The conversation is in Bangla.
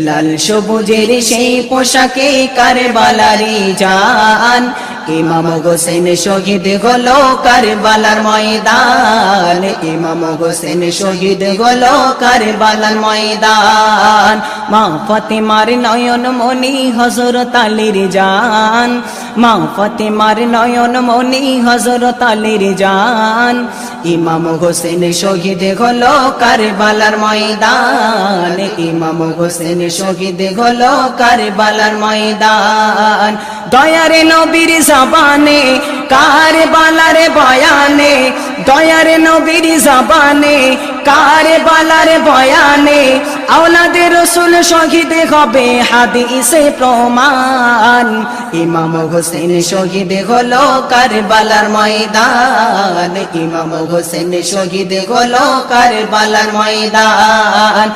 লাল সবুজের সেই পোশাকে কারবালারি জান ইমাম হোসেন শহীদ হলো কারবালার ময়দান ইমাম হোসেন শহীদ হলো কারবালার ময়দান মা ফাতেমার নয়ন মনি হযরত আলীর জান মা ফাতেমার নয়ন মনি হযরত আলীর জান ইমাম হোসেন শহীদ হলো কারবালার ময়দান ইমাম হোসেন শহীদ হলো কারবালার ময়দান দয়ারে নবীর জবানে কারবালার বয়ানে দয়ারে নবীর জবানে কারবালার বয়ানে আওলাদে রাসূল শহীদ হবে হাদিসে প্রমাণ ইমাম হোসেন শহীদ হলো কারবালার ময়দান ইমাম হোসেন শহীদ হলো কারবালার ময়দান।